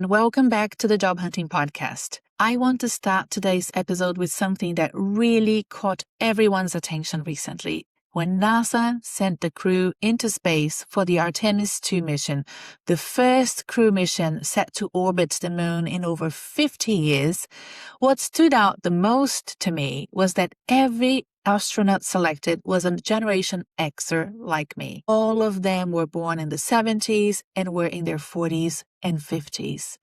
and welcome back to the Job Hunting Podcast. I want to start today's episode with something that really caught everyone's attention recently. When NASA sent the crew into space for the Artemis II mission, the first crew mission set to orbit the moon in over 50 years, what stood out the most to me was that every astronaut selected was a Generation Xer like me. All of them were born in the 70s and were in their 40s and 50s.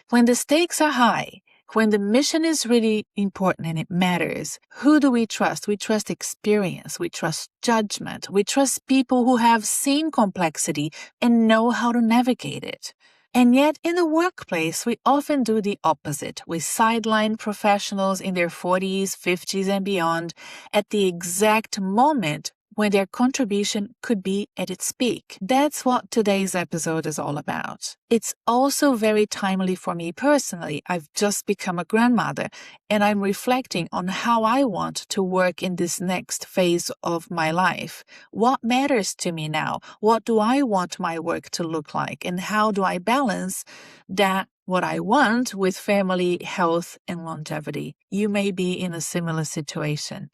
When the stakes are high, when the mission is really important and it matters, who do we trust? We trust experience. We trust judgment. We trust people who have seen complexity and know how to navigate it. And yet, in the workplace, we often do the opposite. We sideline professionals in their 40s, 50s, and beyond at the exact moment when their contribution could be at its peak. That's what today's episode is all about. It's also very timely for me personally. I've just become a grandmother, and I'm reflecting on how I want to work in this next phase of my life. What matters to me now? What do I want my work to look like? And how do I balance that, what I want, with family, health, and longevity? You may be in a similar situation.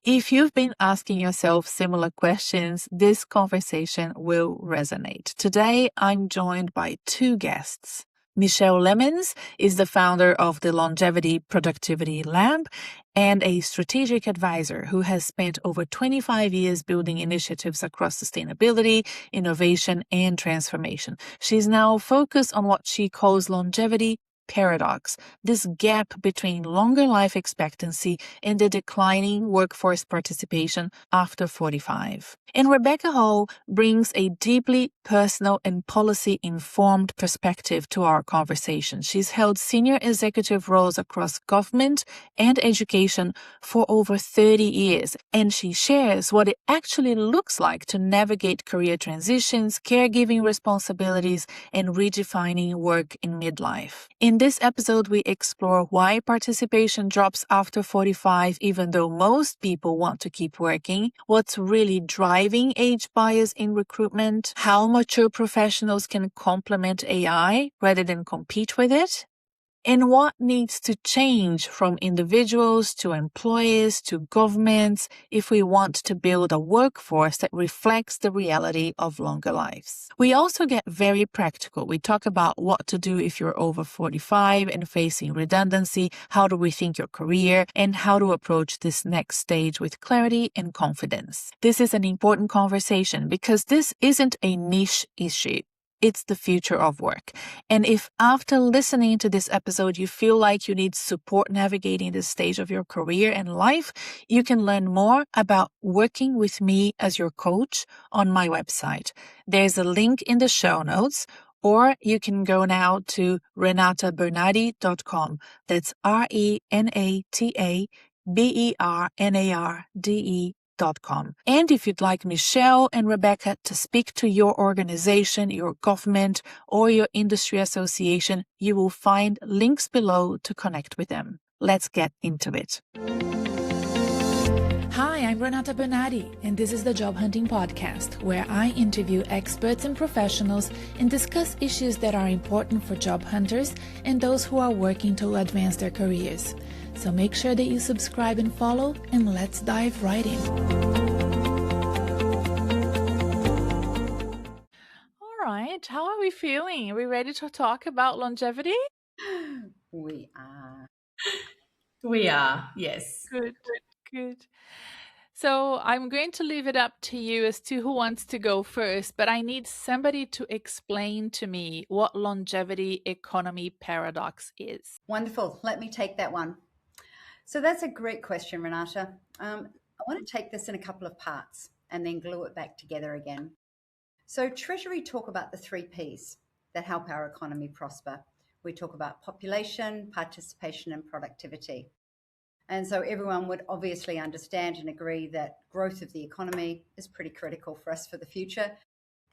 If you've been asking yourself similar questions, this conversation will resonate. Today, I'm joined by two guests. Michelle Lemons is the founder of the Longevity Productivity Lab and a strategic advisor who has spent over 25 years building initiatives across sustainability, innovation, and transformation. She's now focused on what she calls longevity paradox, this gap between longer life expectancy and the declining workforce participation after 45. And Rebecca Hall brings a deeply personal and policy-informed perspective to our conversation. She's held senior executive roles across government and education for over 30 years, and she shares what it actually looks like to navigate career transitions, caregiving responsibilities, and redefining work in midlife. In this episode, we explore why participation drops after 45, even though most people want to keep working, what's really driving age bias in recruitment, how mature professionals can complement AI rather than compete with it, and what needs to change from individuals to employers to governments if we want to build a workforce that reflects the reality of longer lives. We also get very practical. We talk about what to do if you're over 45 and facing redundancy, how to rethink your career, and how to approach this next stage with clarity and confidence. This is an important conversation because this isn't a niche issue. It's the future of work. And if after listening to this episode, you feel like you need support navigating this stage of your career and life, you can learn more about working with me as your coach on my website. There's a link in the show notes, or you can go now to renatabernardi.com. That's RENATABERNARDE.com. And if you'd like Michelle and Rebecca to speak to your organization, your government, or your industry association, you will find links below to connect with them. Let's get into it. Hi, I'm Renata Bernardi, and this is the Job Hunting Podcast, where I interview experts and professionals and discuss issues that are important for job hunters and those who are working to advance their careers. So make sure that you subscribe and follow, and let's dive right in. All right, how are we feeling? Are we ready to talk about longevity? We are. We are, yes. Good. So I'm going to leave it up to you as to who wants to go first, but I need somebody to explain to me what longevity economy paradox is. Wonderful. Let me take that one. So that's a great question, Renata. I want to take this in a couple of parts and then glue it back together again. So Treasury talk about the 3 Ps that help our economy prosper. We talk about population, participation, and productivity. And so everyone would obviously understand and agree that growth of the economy is pretty critical for us for the future.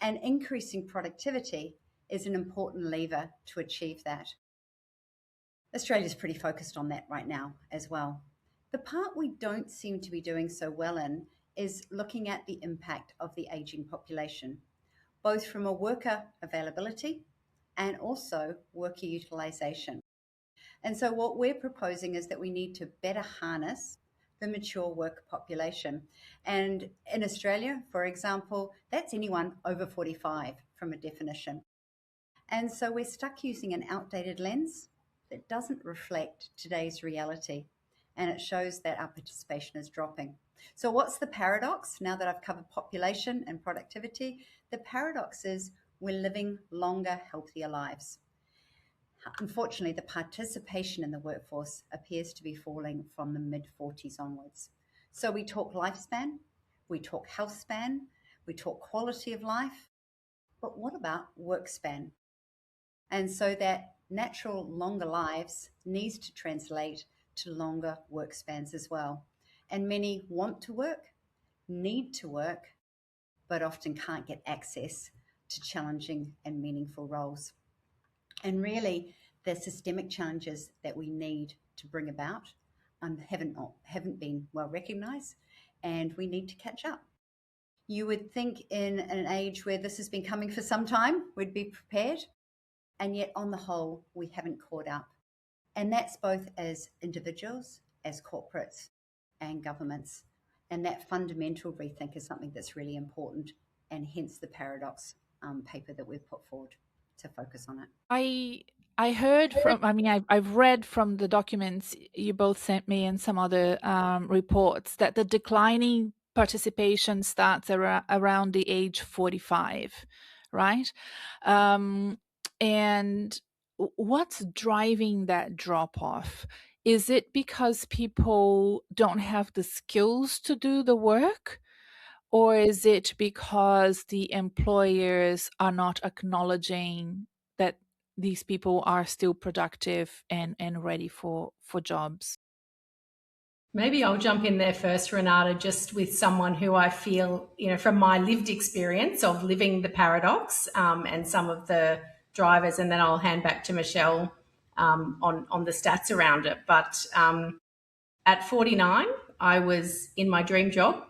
And increasing productivity is an important lever to achieve that. Australia's pretty focused on that right now as well. The part we don't seem to be doing so well in is looking at the impact of the ageing population, both from a worker availability and also worker utilisation. And so what we're proposing is that we need to better harness the mature worker population. And in Australia, for example, that's anyone over 45 from a definition. And so we're stuck using an outdated lens that doesn't reflect today's reality. And it shows that our participation is dropping. So what's the paradox? Now that I've covered population and productivity, the paradox is we're living longer, healthier lives. Unfortunately, the participation in the workforce appears to be falling from the mid-40s onwards. So we talk lifespan, we talk health span, we talk quality of life, but what about work span? And so that natural longer lives needs to translate to longer work spans as well. And many want to work, need to work, but often can't get access to challenging and meaningful roles. And really, the systemic challenges that we need to bring about haven't been well recognised, and we need to catch up. You would think in an age where this has been coming for some time, we'd be prepared, and yet on the whole, we haven't caught up. And that's both as individuals, as corporates, and governments. And that fundamental rethink is something that's really important, and hence the paradox paper that we've put forward to focus on it. I heard from, I mean, I've read from the documents you both sent me and some other reports that the declining participation starts around the age 45, right? And what's driving that drop off? Is it because people don't have the skills to do the work? Or is it because the employers are not acknowledging that these people are still productive and ready for jobs? Maybe I'll jump in there first, Renata, just with someone who I feel, from my lived experience of living the paradox and some of the drivers, and then I'll hand back to Michelle on the stats around it. But at 49, I was in my dream job.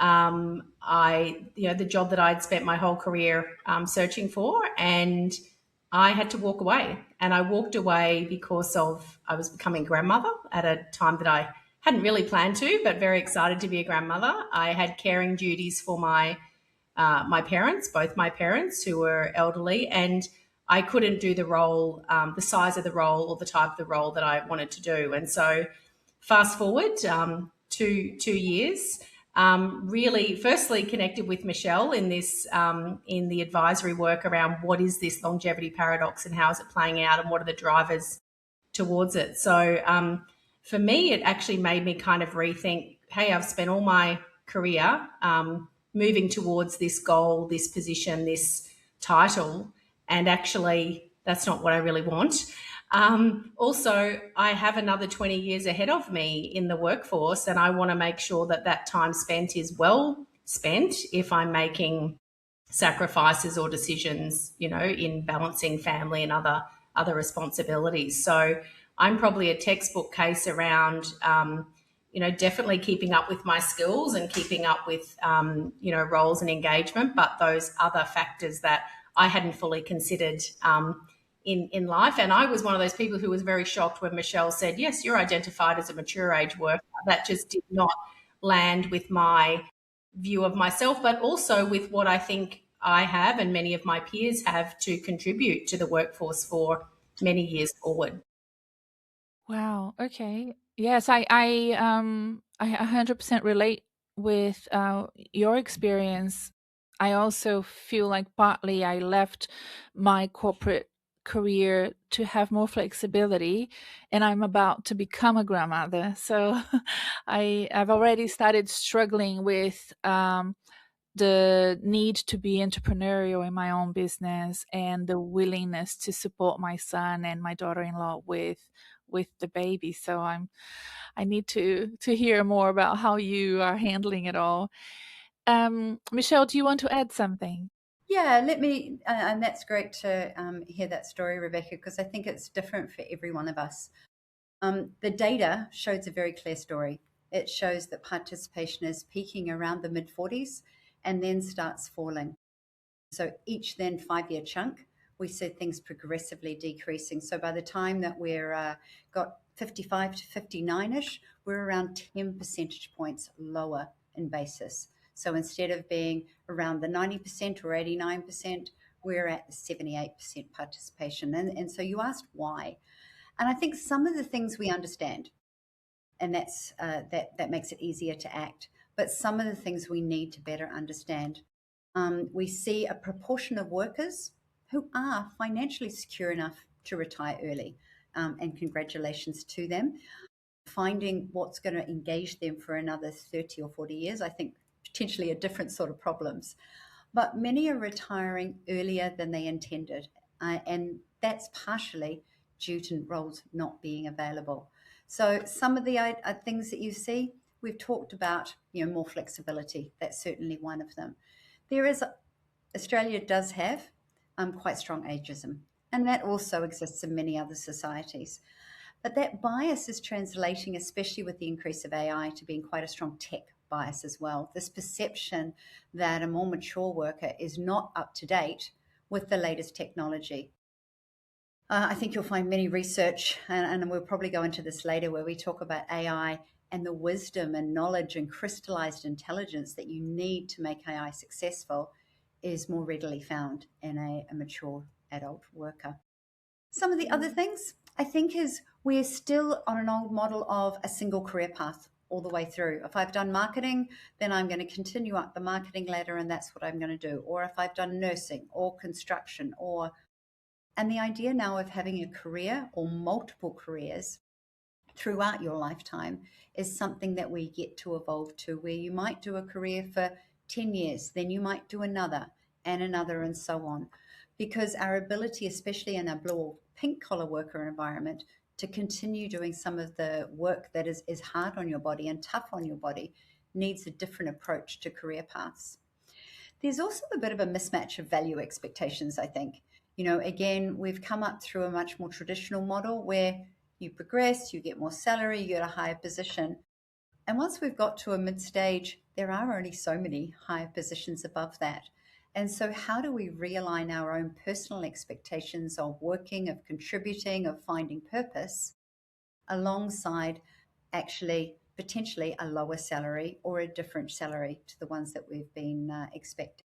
The job that I'd spent my whole career searching for, and I had to walk away. And I walked away because I was becoming grandmother at a time that I hadn't really planned to, but very excited to be a grandmother. I had caring duties for my parents, both my parents who were elderly, and I couldn't do the role, the size of the role or the type of the role that I wanted to do. And so fast forward 2 years, really firstly connected with Michelle in this in the advisory work around what is this longevity paradox and how is it playing out and what are the drivers towards it. So for me, it actually made me kind of rethink, hey, I've spent all my career moving towards this goal, this position, this title, and actually that's not what I really want. Also, I have another 20 years ahead of me in the workforce, and I want to make sure that that time spent is well spent if I'm making sacrifices or decisions, in balancing family and other responsibilities. So I'm probably a textbook case around, definitely keeping up with my skills and keeping up with, roles and engagement, but those other factors that I hadn't fully considered in life. And I was one of those people who was very shocked when Michelle said, yes, you're identified as a mature age worker. That just did not land with my view of myself, but also with what I think I have and many of my peers have to contribute to the workforce for many years forward. Wow. Okay. Yes, I 100% relate with your experience. I also feel like partly I left my corporate career to have more flexibility, and I'm about to become a grandmother. So I've already started struggling with the need to be entrepreneurial in my own business and the willingness to support my son and my daughter-in-law with the baby. So I need to hear more about how you are handling it all. Michelle, do you want to add something? Yeah, let me, and that's great to hear that story, Rebecca, because I think it's different for every one of us. The data shows a very clear story. It shows that participation is peaking around the mid-40s and then starts falling. So each then 5-year chunk we see things progressively decreasing. So by the time that we're got 55 to 59-ish, we're around 10 percentage points lower in basis. So instead of being around the 90% or 89%, we're at the 78% participation. And so you asked why. And I think some of the things we understand, and that makes it easier to act. But some of the things we need to better understand. We see a proportion of workers who are financially secure enough to retire early, and congratulations to them. Finding what's going to engage them for another 30 or 40 years, I think potentially a different sort of problems. But many are retiring earlier than they intended, and that's partially due to roles not being available. So some of the things that you see, we've talked about, more flexibility. That's certainly one of them. Australia does have quite strong ageism, and that also exists in many other societies. But that bias is translating, especially with the increase of AI, to being quite a strong tech bias as well. This perception that a more mature worker is not up to date with the latest technology. I think you'll find many research, and we'll probably go into this later, where we talk about AI and the wisdom and knowledge and crystallized intelligence that you need to make AI successful is more readily found in a mature adult worker. Some of the other things I think is we're still on an old model of a single career path all the way through. If I've done marketing, then I'm going to continue up the marketing ladder, and that's what I'm going to do. Or if I've done nursing or construction, and the idea now of having a career or multiple careers throughout your lifetime is something that we get to evolve to, where you might do a career for 10 years, then you might do another and another and so on. Because our ability, especially in a blue or pink collar worker environment, to continue doing some of the work that is hard on your body and tough on your body needs a different approach to career paths. There's also a bit of a mismatch of value expectations, I think. Again, we've come up through a much more traditional model where you progress, you get more salary, you get a higher position. And once we've got to a mid-stage, there are only so many higher positions above that. And so how do we realign our own personal expectations of working, of contributing, of finding purpose, alongside actually potentially a lower salary or a different salary to the ones that we've been expecting?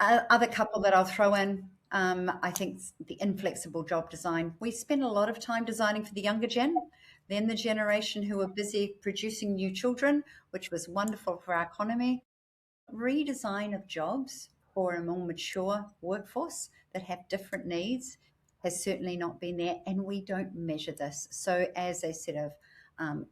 Other couple that I'll throw in, I think the inflexible job design. We spend a lot of time designing for the younger gen, then the generation who are busy producing new children, which was wonderful for our economy. Redesign of jobs for a more mature workforce that have different needs has certainly not been there, and we don't measure this. So as a set of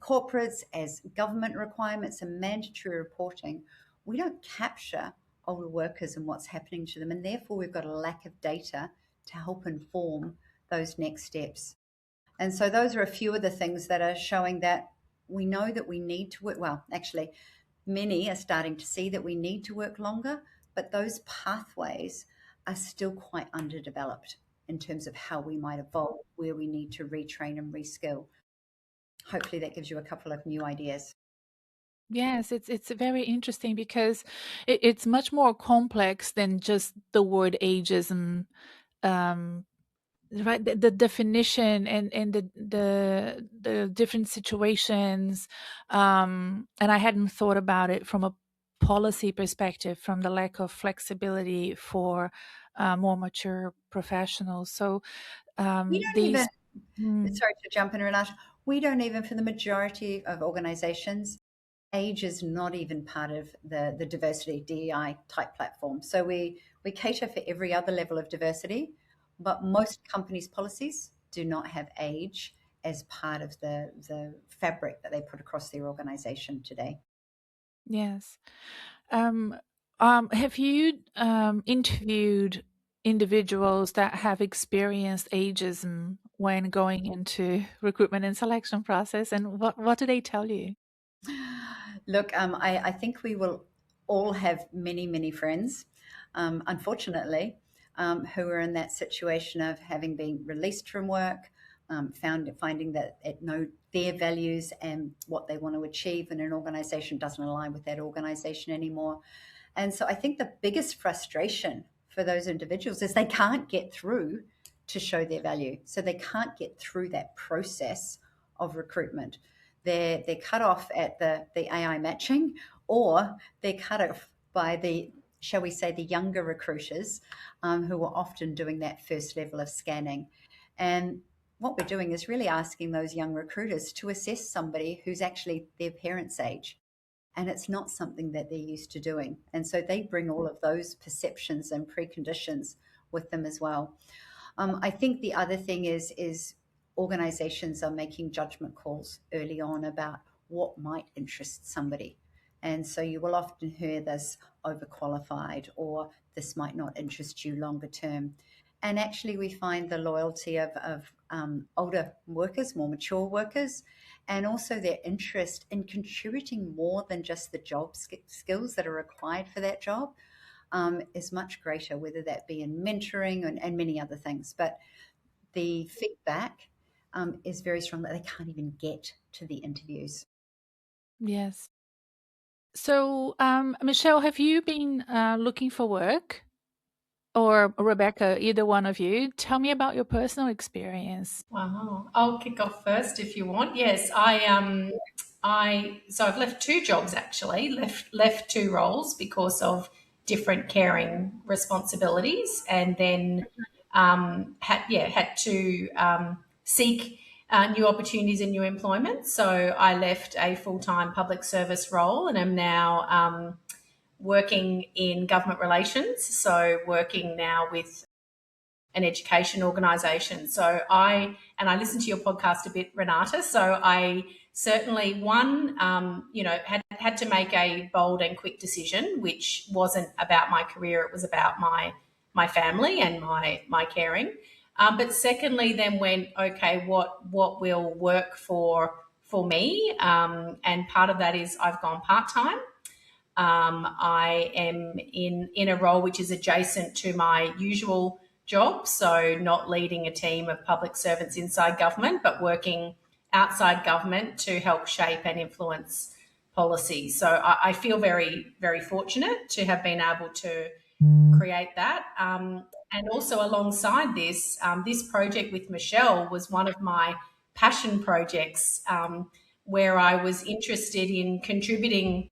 corporates, as government requirements and mandatory reporting, we don't capture older workers and what's happening to them, and therefore we've got a lack of data to help inform those next steps. And so those are a few of the things that are showing that we know that we need to work. Well, actually, many are starting to see that we need to work longer, but those pathways are still quite underdeveloped in terms of how we might evolve, where we need to retrain and reskill. Hopefully that gives you a couple of new ideas. Yes, it's very interesting because it's much more complex than just the word ageism. Right, the definition and the different situations, and I hadn't thought about it from a policy perspective, from the lack of flexibility for more mature professionals. So We don't these even, sorry to jump in, Renata, we don't even, for the majority of organizations, age is not even part of the diversity DEI type platform. So we cater for every other level of diversity, but most companies' policies do not have age as part of the fabric that they put across their organization today. Yes. Have you interviewed individuals that have experienced ageism when going into recruitment and selection process, and what do they tell you? Look, I think we will all have many, many friends, unfortunately, who are in that situation of having been released from work, finding that their values and what they want to achieve in an organization doesn't align with that organization anymore. And so I think the biggest frustration for those individuals is they can't get through to show their value. So they can't get through that process of recruitment. They're cut off at the AI matching, or they're cut off by the, shall we say, the younger recruiters who are often doing that first level of scanning. And what we're doing is really asking those young recruiters to assess somebody who's actually their parents' age. And it's not something that they're used to doing. And so they bring all of those perceptions and preconditions with them as well. I think the other thing is organizations are making judgment calls early on about what might interest somebody. And so you will often hear this overqualified, or this might not interest you longer term. And actually we find the loyalty of older workers, more mature workers, and also their interest in contributing more than just the job skills that are required for that job is much greater, whether that be in mentoring and many other things. But the feedback is very strong that they can't even get to the interviews. Yes. So, Michelle, have you been looking for work? Or Rebecca, either one of you, tell me about your personal experience. Wow. I'll kick off first if you want. Yes, so I've left two jobs actually, left two roles because of different caring responsibilities, and then had to seek new opportunities and new employment. So I left a full-time public service role and am now working in government relations. So working now with an education organisation. So I listened to your podcast a bit, Renata. So I certainly had to make a bold and quick decision, which wasn't about my career. It was about my family and my caring. But secondly, then went, okay, what will work for me? And part of that is I've gone part-time. I am in a role which is adjacent to my usual job, so not leading a team of public servants inside government, but working outside government to help shape and influence policy. So I feel very, very fortunate to have been able to create that. And also alongside this, this project with Michelle was one of my passion projects where I was interested in contributing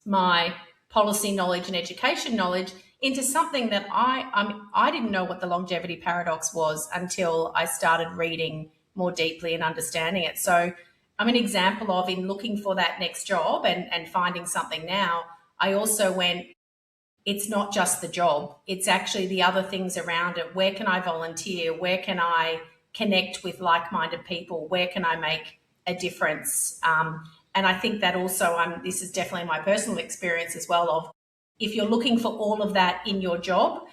my policy knowledge and education knowledge into something that I didn't know what the longevity paradox was until I started reading more deeply and understanding it. So I'm an example of, in looking for that next job and finding something now, I also went, it's not just the job, it's actually the other things around it. Where can I volunteer? Where can I connect with like-minded people? Where can I make a difference? And I think that also, this is definitely my personal experience as well, of if you're looking for all of that in your job,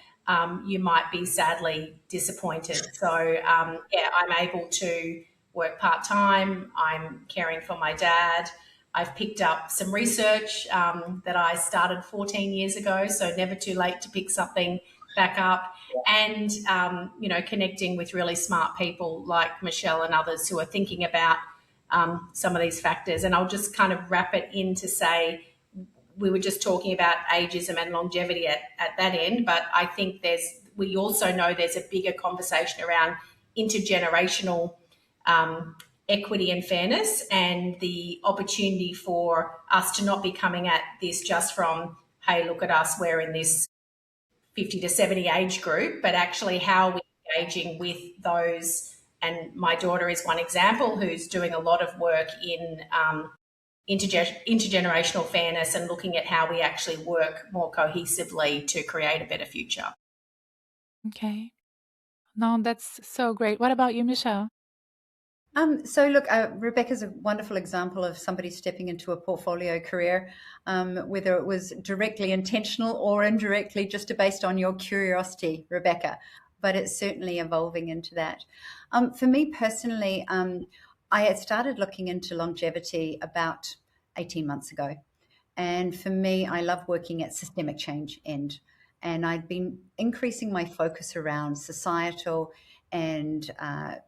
you might be sadly disappointed. So, I'm able to work part-time. I'm caring for my dad. I've picked up some research that I started 14 years ago, so never too late to pick something back up. And, connecting with really smart people like Michelle and others who are thinking about some of these factors. And I'll just kind of wrap it in to say, we were just talking about ageism and longevity at that end, but I think we also know there's a bigger conversation around intergenerational equity and fairness, and the opportunity for us to not be coming at this just from, hey, look at us, we're in this 50 to 70 age group, but actually how we're engaging with those. And my daughter is one example who's doing a lot of work in intergenerational fairness and looking at how we actually work more cohesively to create a better future. Okay. No, that's so great. What about you, Michelle? So look, Rebecca's a wonderful example of somebody stepping into a portfolio career, whether it was directly intentional or indirectly just based on your curiosity, Rebecca, but it's certainly evolving into that. For me personally, I had started looking into longevity about 18 months ago. And for me, I love working at systemic change end. And I'd been increasing my focus around societal and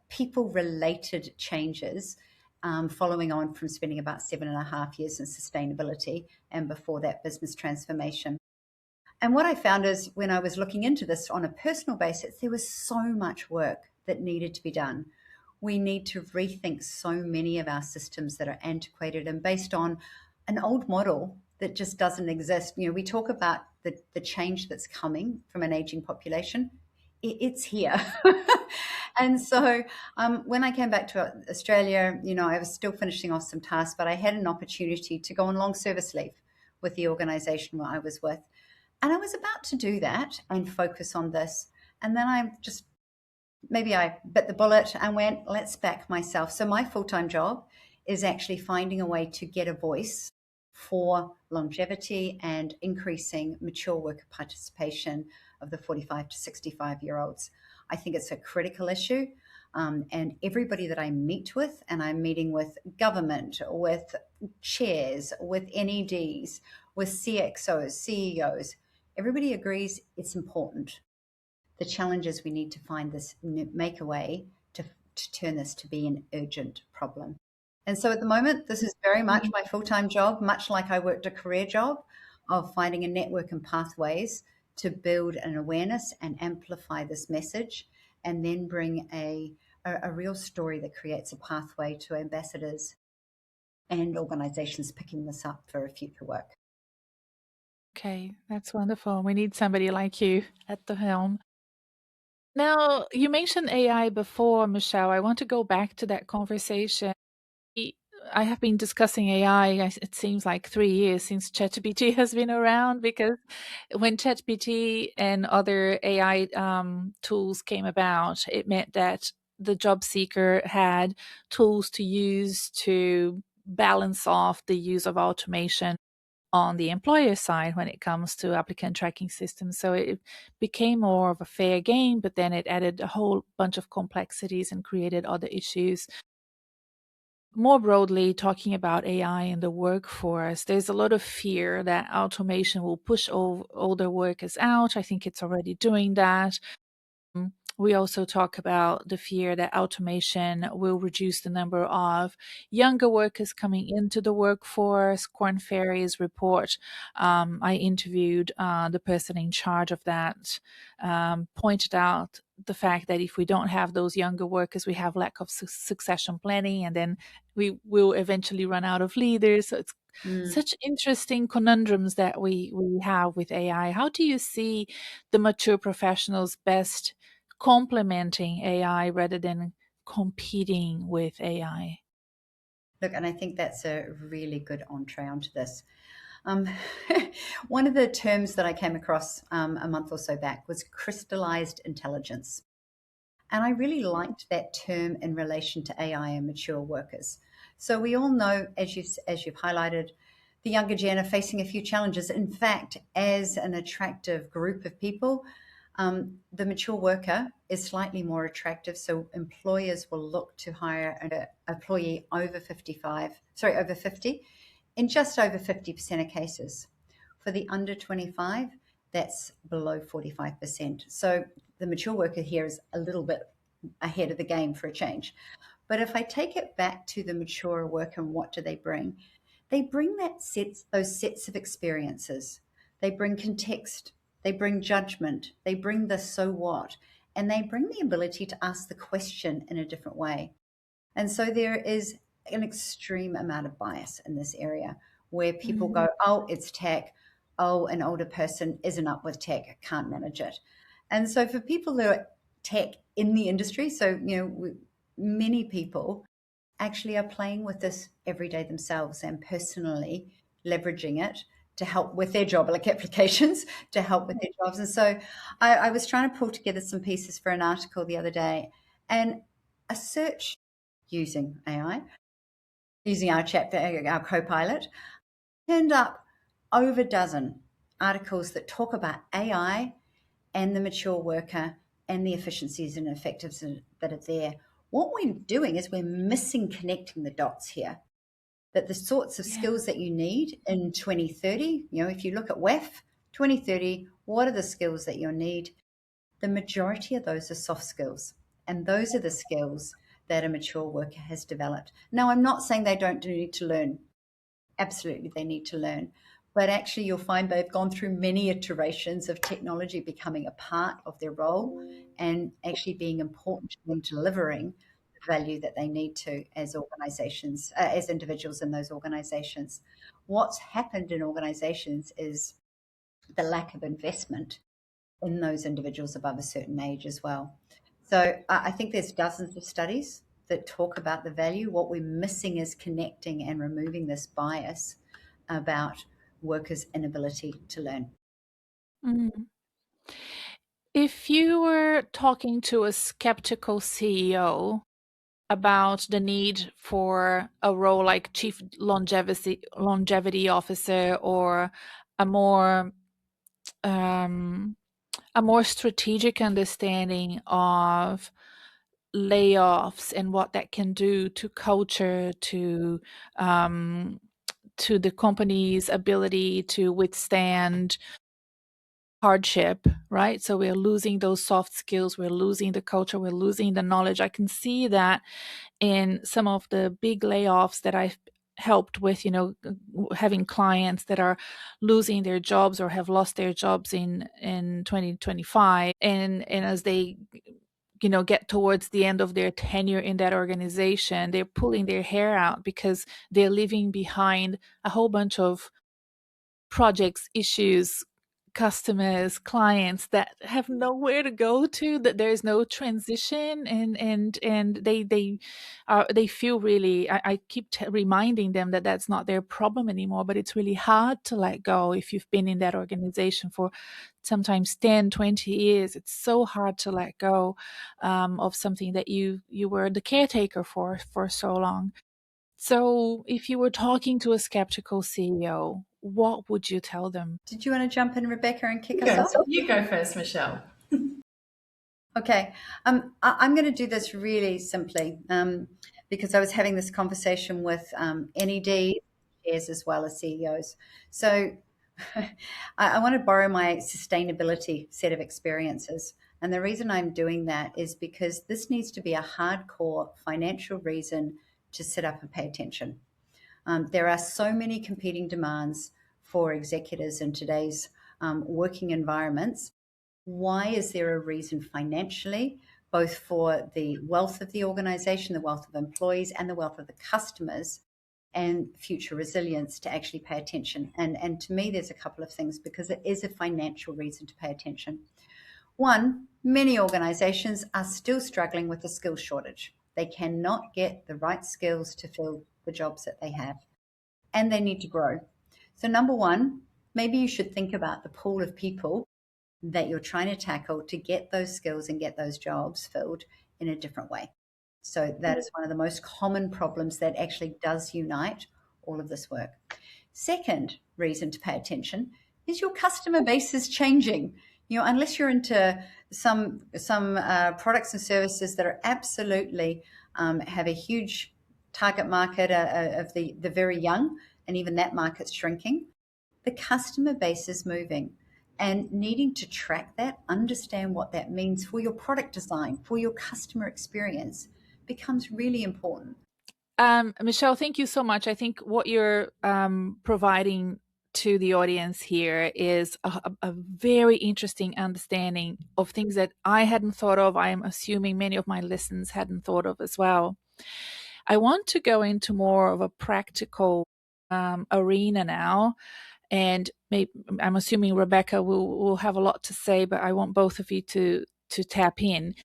people-related changes, following on from spending about 7.5 years in sustainability, and before that, business transformation. And what I found is when I was looking into this on a personal basis, there was so much work that needed to be done. We need to rethink so many of our systems that are antiquated and based on an old model that just doesn't exist. We talk about the change that's coming from an aging population. It's here. And so when I came back to Australia, I was still finishing off some tasks, but I had an opportunity to go on long service leave with the organization where I was with. And I was about to do that and focus on this. And then maybe I bit the bullet and went, let's back myself. So my full-time job is actually finding a way to get a voice for longevity and increasing mature worker participation of the 45 to 65-year-olds. I think it's a critical issue. And everybody that I meet with, and I'm meeting with government, with chairs, with NEDs, with CXOs, CEOs, everybody agrees it's important. The challenge is we need to make a way to turn this to be an urgent problem. And so at the moment, this is very much my full-time job, much like I worked a career job of finding a network and pathways to build an awareness and amplify this message, and then bring a real story that creates a pathway to ambassadors and organizations picking this up for future work. Okay, that's wonderful. We need somebody like you at the helm. Now, you mentioned AI before, Michelle. I want to go back to that conversation. I have been discussing AI, it seems like 3 years since ChatGPT has been around, because when ChatGPT and other AI tools came about, it meant that the job seeker had tools to use to balance off the use of automation on the employer side when it comes to applicant tracking systems. So it became more of a fair game, but then it added a whole bunch of complexities and created other issues. More broadly, talking about AI in the workforce, there's a lot of fear that automation will push older workers out. I think it's already doing that. We also talk about the fear that automation will reduce the number of younger workers coming into the workforce. Korn Ferry's report, I interviewed the person in charge of that, pointed out the fact that if we don't have those younger workers, we have lack of succession planning, and then we will eventually run out of leaders. So it's such interesting conundrums that we have with AI. How do you see the mature professionals best complementing AI rather than competing with AI? Look, and I think that's a really good entree onto this. One of the terms that I came across a month or so back was crystallized intelligence. And I really liked that term in relation to AI and mature workers. So we all know, as you've highlighted, the younger gen are facing a few challenges. In fact, as an attractive group of people, the mature worker is slightly more attractive. So employers will look to hire an employee over 50 in just over 50% of cases. For the under 25, that's below 45%. So the mature worker here is a little bit ahead of the game for a change. But if I take it back to the mature worker, and what do they bring? They bring those sets of experiences. They bring context. They bring judgment. They bring the so what, and they bring the ability to ask the question in a different way. And so there is an extreme amount of bias in this area where people go, oh, it's tech. Oh, an older person isn't up with tech, can't manage it. And so for people who are tech in the industry, so, many people actually are playing with this every day themselves and personally leveraging it to help with their job, like applications to help with their jobs. And so I was trying to pull together some pieces for an article the other day, and a search using AI, using our co-pilot, turned up over a dozen articles that talk about AI and the mature worker and the efficiencies and effectiveness that are there. What we're doing is we're missing connecting the dots here. That the sorts of skills that you need in 2030, if you look at WEF 2030, what are the skills that you'll need? The majority of those are soft skills. And those are the skills that a mature worker has developed. Now, I'm not saying they don't need to learn. Absolutely, they need to learn. but actually you'll find they've gone through many iterations of technology becoming a part of their role and actually being important to them delivering the value that they need to as organizations, as individuals in those organizations. What's happened in organizations is the lack of investment in those individuals above a certain age as well. So I think there's dozens of studies that talk about the value. What we're missing is connecting and removing this bias about workers' inability to learn. Mm. If you were talking to a skeptical CEO about the need for a role like chief longevity officer, or a more strategic understanding of layoffs and what that can do to culture, to the company's ability to withstand hardship, right? So we're losing those soft skills, we're losing the culture, we're losing the knowledge. I can see that in some of the big layoffs that I've helped with, having clients that are losing their jobs or have lost their jobs in 2025. And as they get towards the end of their tenure in that organization, they're pulling their hair out because they're leaving behind a whole bunch of projects, issues, customers, clients that have nowhere to go to, that there's no transition, and they feel really, I keep reminding them that that's not their problem anymore, but it's really hard to let go if you've been in that organization for sometimes 10, 20 years. It's so hard to let go of something that you were the caretaker for so long. So if you were talking to a skeptical CEO, what would you tell them? Did you want to jump in, Rebecca, and kick us off? You go first, Michelle. Okay. I'm going to do this really simply because I was having this conversation with NED chairs as well as CEOs. So I want to borrow my sustainability set of experiences. And the reason I'm doing that is because this needs to be a hardcore financial reason to sit up and pay attention. There are so many competing demands for executives in today's working environments. Why is there a reason financially, both for the wealth of the organization, the wealth of employees, and the wealth of the customers, and future resilience to actually pay attention? And to me, there's a couple of things, because it is a financial reason to pay attention. One, many organizations are still struggling with the skills shortage. They cannot get the right skills to fill the jobs that they have, and they need to grow. So number one, maybe you should think about the pool of people that you're trying to tackle to get those skills and get those jobs filled in a different way. So that is one of the most common problems that actually does unite all of this work. Second reason to pay attention is your customer base is changing. Unless you're into some products and services that are absolutely have a huge target market of the very young, and even that market's shrinking, the customer base is moving. And needing to track that, understand what that means for your product design, for your customer experience, becomes really important. Michelle, thank you so much. I think what you're providing to the audience here is a very interesting understanding of things that I hadn't thought of. I am assuming many of my listeners hadn't thought of as well. I want to go into more of a practical arena now. And maybe, I'm assuming Rebecca will have a lot to say, but I want both of you to tap in.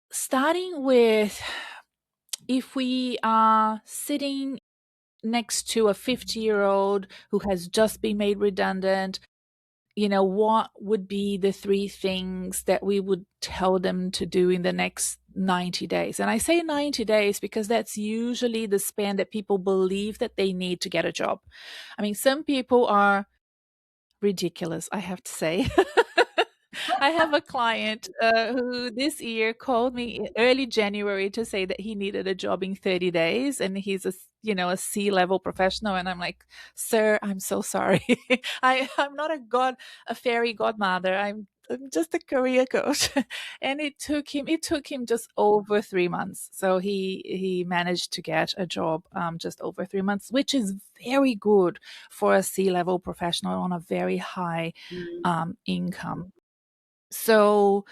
Starting with, if we are sitting next to a 50-year-old who has just been made redundant, what would be the 3 things that we would tell them to do in the next 90 days? And I say 90 days because that's usually the span that people believe that they need to get a job. I mean, some people are ridiculous, I have to say. I have a client who this year called me in early January to say that he needed a job in 30 days, and he's a C-level professional, and I'm like, sir, I'm so sorry. I'm not a fairy godmother. just a career coach. And it took him just over 3 months. So he managed to get a job just over 3 months, which is very good for a C-level professional on a very high income. So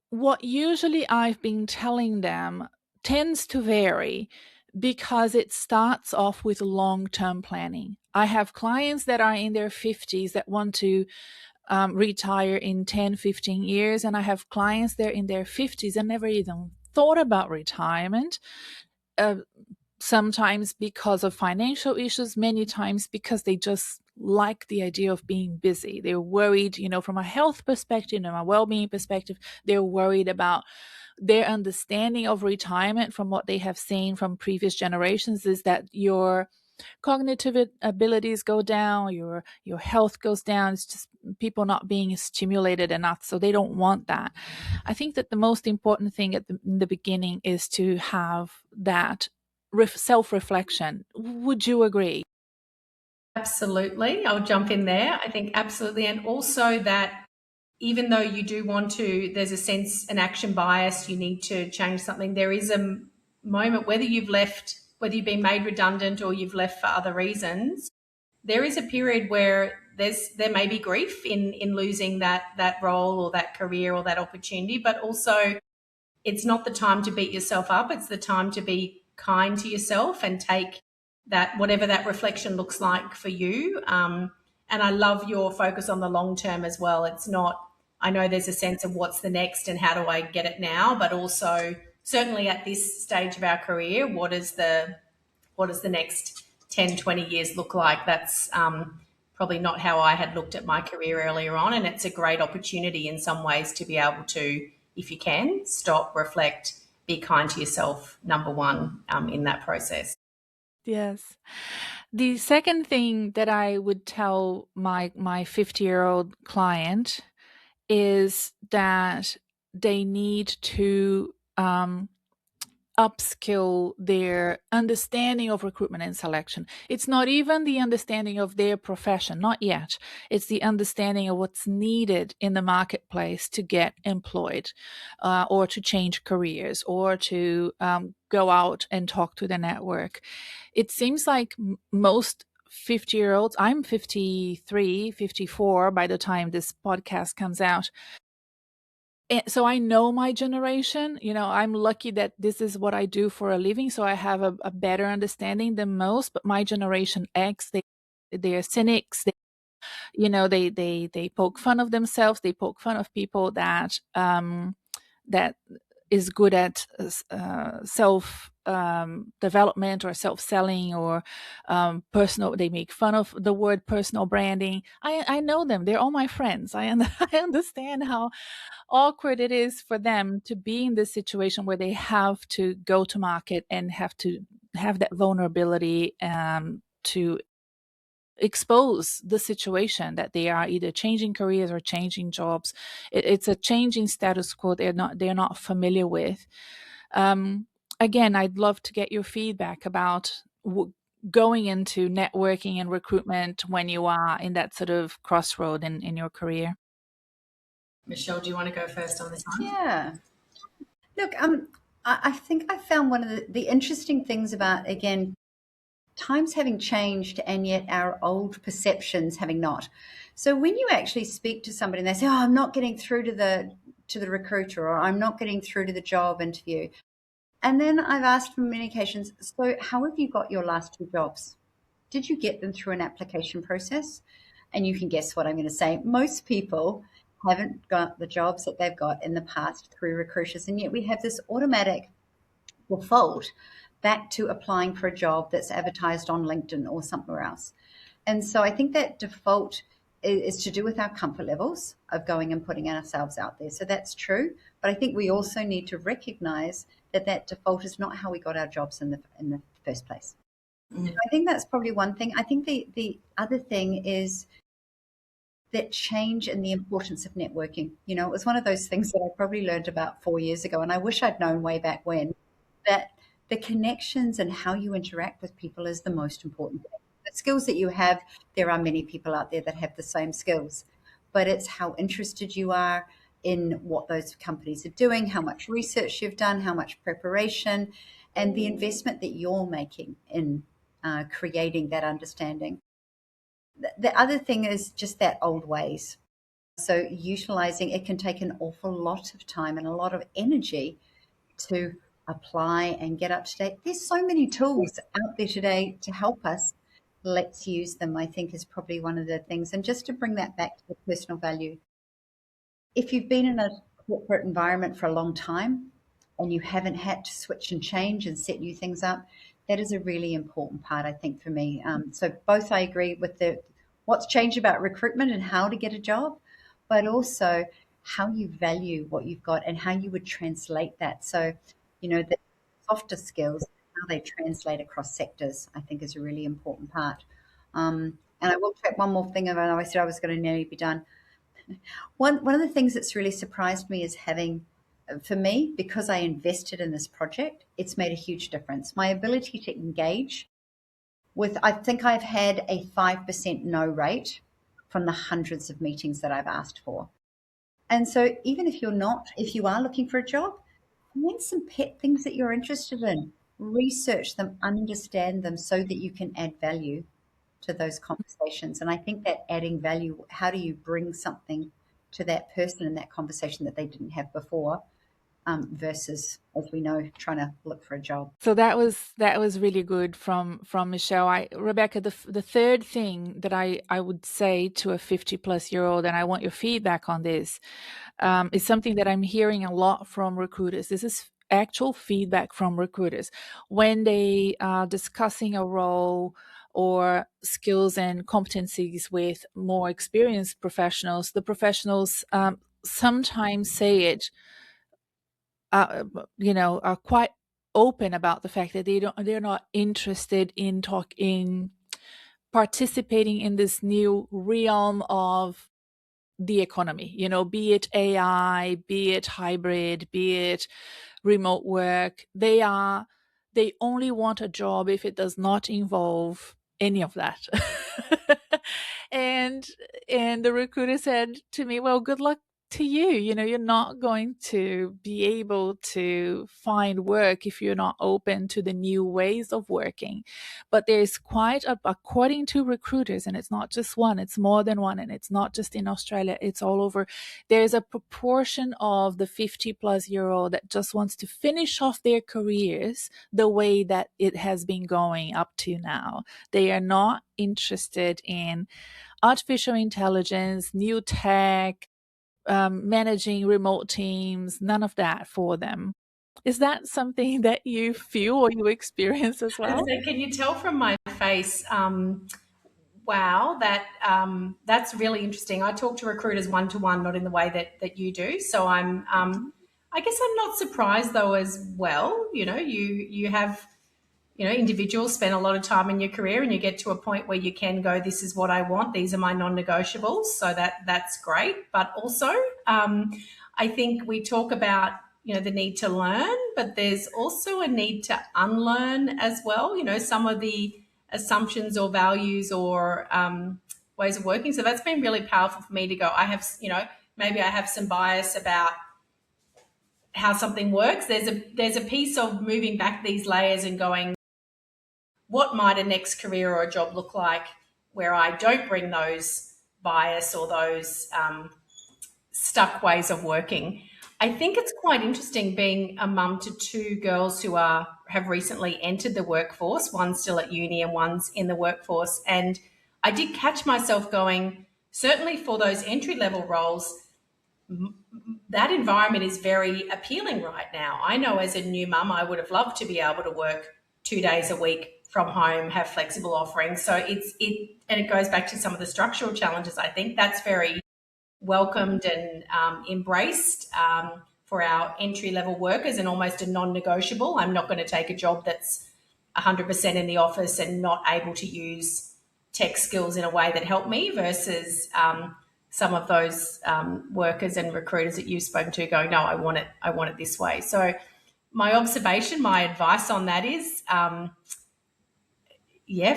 what usually I've been telling them tends to vary because it starts off with long-term planning. I have clients that are in their 50s that want to retire in 10, 15 years, and I have clients that are in their 50s and never even thought about retirement. Sometimes because of financial issues, many times because they just like the idea of being busy. They're worried, from a health perspective and a well-being perspective, they're worried about their understanding of retirement from what they have seen from previous generations is that your cognitive abilities go down, your health goes down. It's just people not being stimulated enough, so they don't want that. I think that the most important thing in the beginning is to have that self-reflection. Would you agree? Absolutely. I'll jump in there. I think absolutely. And also that even though you do want to, there's a sense, an action bias, you need to change something. There is a moment, whether you've been made redundant or you've left for other reasons, there is a period where there may be grief in losing that role or that career or that opportunity, but also it's not the time to beat yourself up. It's the time to be kind to yourself and take that, whatever that reflection looks like for you. And I love your focus on the long term as well. It's not, I know there's a sense of what's the next and how do I get it now, but also certainly at this stage of our career, what does the next 10, 20 years look like? That's probably not how I had looked at my career earlier on. And it's a great opportunity in some ways to be able to, if you can, stop, reflect, be kind to yourself, number one, in that process. Yes. The second thing that I would tell my 50-year-old client is that they need to upskill their understanding of recruitment and selection. It's not even the understanding of their profession, not yet. It's the understanding of what's needed in the marketplace to get employed, or to change careers, or to go out and talk to the network. It seems like most 50-year-olds, I'm 53, 54 by the time this podcast comes out. So I know my generation. I'm lucky that this is what I do for a living, so I have a better understanding than most. But my Generation X, they're cynics. They poke fun of themselves. They poke fun of people that is good at self development or self-selling or personal. They make fun of the word personal branding. I know them. They're all my friends. I understand how awkward it is for them to be in this situation where they have to go to market and have to have that vulnerability to expose the situation that they are either changing careers or changing jobs. It's a changing status quo they're not familiar with. Again, I'd love to get your feedback about going into networking and recruitment when you are in that sort of crossroad in your career. Michelle, do you want to go first on this one? Yeah. Look, I think I found one of the interesting things about, again, times having changed and yet our old perceptions having not. So when you actually speak to somebody and they say, "Oh, I'm not getting through to the recruiter," or "I'm not getting through to the job interview," and then I've asked for many occasions, "So how have you got your last two jobs? Did you get them through an application process?" And you can guess what I'm going to say. Most people haven't got the jobs that they've got in the past through recruiters, and yet we have this automatic default back to applying for a job that's advertised on LinkedIn or somewhere else. And so I think that default is to do with our comfort levels of going and putting ourselves out there. So that's true. But I think we also need to recognize that default is not how we got our jobs in the first place. Mm. I think that's probably one thing. I think the other thing is that change and the importance of networking. It was one of those things that I probably learned about 4 years ago, and I wish I'd known way back when, that the connections and how you interact with people is the most important thing. The skills that you have, there are many people out there that have the same skills. but it's how interested you are in what those companies are doing, how much research you've done, how much preparation, and the investment that you're making in creating that understanding. The other thing is just that old ways. So utilizing it can take an awful lot of time and a lot of energy to apply and get up to date. There's so many tools out there today to help us. Let's use them, I think, is probably one of the things. And just to bring that back to the personal value, if you've been in a corporate environment for a long time and you haven't had to switch and change and set new things up, that is a really important part, I think, for me. So both I agree with the what's changed about recruitment and how to get a job, but also how you value what you've got and how you would translate that. So, the softer skills, how they translate across sectors, I think is a really important part. And I will check one more thing. I know I said I was going to nearly be done. One of the things that's really surprised me is having, for me, because I invested in this project, it's made a huge difference. My ability to engage with, I think I've had a 5% no rate from the hundreds of meetings that I've asked for. And so even if you are looking for a job, find some pet things that you're interested in, research them, understand them so that you can add value to those conversations. And I think that adding value, how do you bring something to that person in that conversation that they didn't have before, versus, as we know, trying to look for a job. So that was really good from Michelle. Rebecca, the third thing that I would say to a 50-plus-year-old, and I want your feedback on this, is something that I'm hearing a lot from recruiters. This is actual feedback from recruiters when they are discussing a role or skills and competencies with more experienced professionals. The professionals sometimes say it, are quite open about the fact that they're not interested in participating in this new realm of the economy, be it AI, be it hybrid, be it remote work. They only want a job if it does not involve any of that. and the recruiter said to me, well, good luck to you. You're not going to be able to find work if you're not open to the new ways of working. But there's according to recruiters, and it's not just one, it's more than one, and it's not just in Australia, it's all over. There's a proportion of the 50-plus-year-old that just wants to finish off their careers the way that it has been going up to now. They are not interested in artificial intelligence, new tech, managing remote teams, none of that for them. Is that something that you feel or you experience as well? So can you tell from my face, wow, that's really interesting. I talk to recruiters one-to-one, not in the way that you do. So I guess I'm not surprised though as well. You have, individuals spend a lot of time in your career and you get to a point where you can go, this is what I want, these are my non-negotiables. So that's great. But also, I think we talk about, the need to learn, but there's also a need to unlearn as well, some of the assumptions or values or ways of working. So that's been really powerful for me to go, I have, maybe I have some bias about how something works. There's a piece of moving back these layers and going, what might a next career or a job look like where I don't bring those bias or those stuck ways of working? I think it's quite interesting being a mum to two girls who have recently entered the workforce. One's still at uni and one's in the workforce. And I did catch myself going, certainly for those entry-level roles, that environment is very appealing right now. I know as a new mum, I would have loved to be able to work 2 days a week from home, have flexible offerings. So it goes back to some of the structural challenges. I think that's very welcomed and embraced for our entry-level workers and almost a non-negotiable. I'm not going to take a job that's 100% in the office and not able to use tech skills in a way that help me versus some of those workers and recruiters that you've spoken to going, no, I want it this way. So my observation, my advice on that is,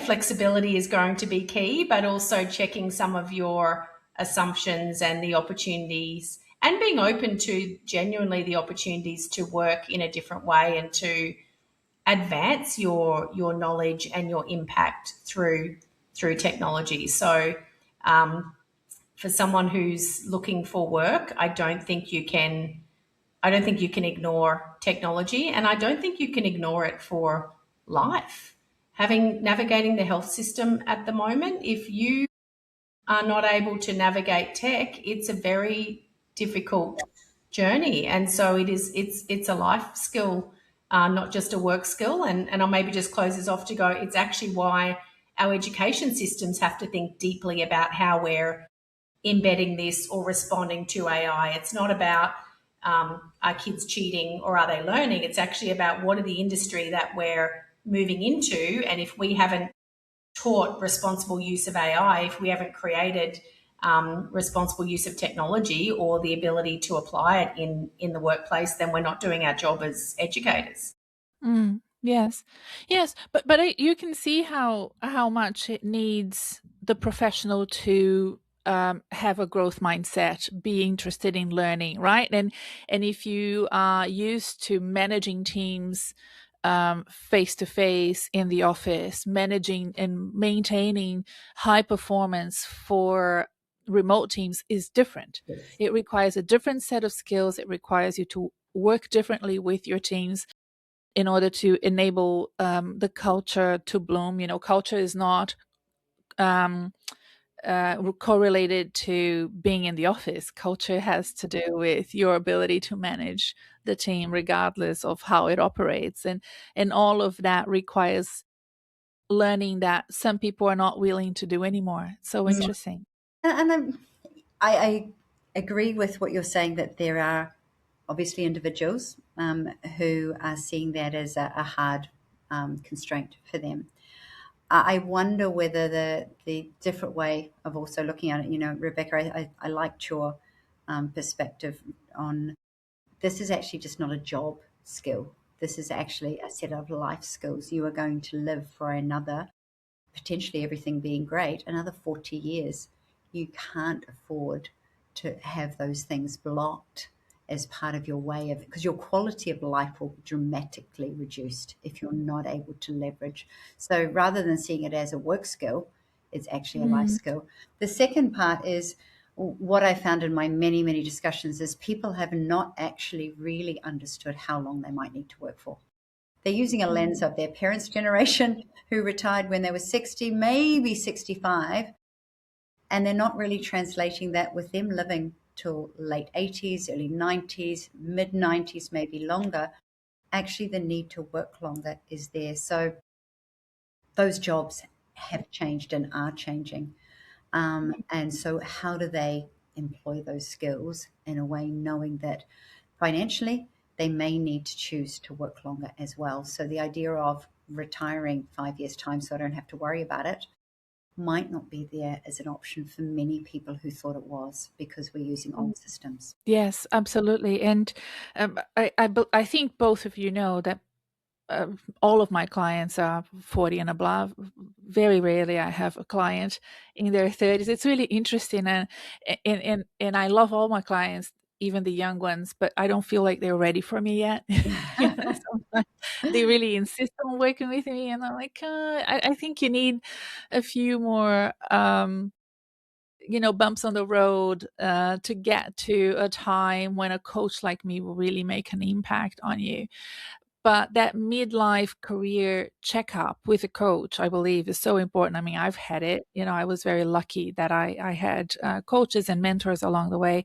flexibility is going to be key, but also checking some of your assumptions and the opportunities, and being open to genuinely the opportunities to work in a different way and to advance your knowledge and your impact through technology. So for someone who's looking for work, I don't think you can ignore technology, and I don't think you can ignore it for life. Navigating the health system at the moment, if you are not able to navigate tech, it's a very difficult journey. And so it's a life skill, not just a work skill. And I'll maybe just close this off to go, it's actually why our education systems have to think deeply about how we're embedding this or responding to AI. It's not about are kids cheating or are they learning? It's actually about what are the industry that we're moving into. And if we haven't taught responsible use of AI, if we haven't created responsible use of technology or the ability to apply it in the workplace, then we're not doing our job as educators. Yes, but you can see how much it needs the professional to have a growth mindset, be interested in learning, right? And if you are used to managing teams face to face in the office, managing and maintaining high performance for remote teams is different. Yes. It requires a different set of skills. It requires you to work differently with your teams in order to enable the culture to bloom. You know, culture is not correlated to being in the office. Culture has to do with your ability to manage the team regardless of how it operates. And all of that requires learning that some people are not willing to do anymore. It's so interesting. And I agree with what you're saying, that there are obviously individuals who are seeing that as a hard constraint for them. I wonder whether the different way of also looking at it, you know, Rebecca, I liked your perspective on this is actually just not a job skill. This is actually a set of life skills. You are going to live for another, potentially everything being great, another 40 years. You can't afford to have those things blocked as part of your way of, because your quality of life will be dramatically reduced if you're not able to leverage. So rather than seeing it as a work skill, it's actually a life skill. The second part is what I found in my many, many discussions is people have not actually really understood how long they might need to work for. They're using a lens of their parents' generation who retired when they were 60, maybe 65, and they're not really translating that with them living till late 80s, early 90s, mid 90s, maybe longer. Actually, the need to work longer is there. So those jobs have changed and are changing. And so how do they employ those skills in a way knowing that financially they may need to choose to work longer as well? So the idea of retiring 5 years' time so I don't have to worry about it might not be there as an option for many people who thought it was, because we're using old systems. Yes, absolutely. And I think both of you know that all of my clients are 40 and above. Very rarely I have a client in their 30s. It's really interesting, and I love all my clients, even the young ones, but I don't feel like they're ready for me yet. Sometimes they really insist on working with me, and I'm like, I think you need a few more bumps on the road to get to a time when a coach like me will really make an impact on you. But that midlife career checkup with a coach, I believe, is so important. I mean, I've had it. I was very lucky that I had coaches and mentors along the way,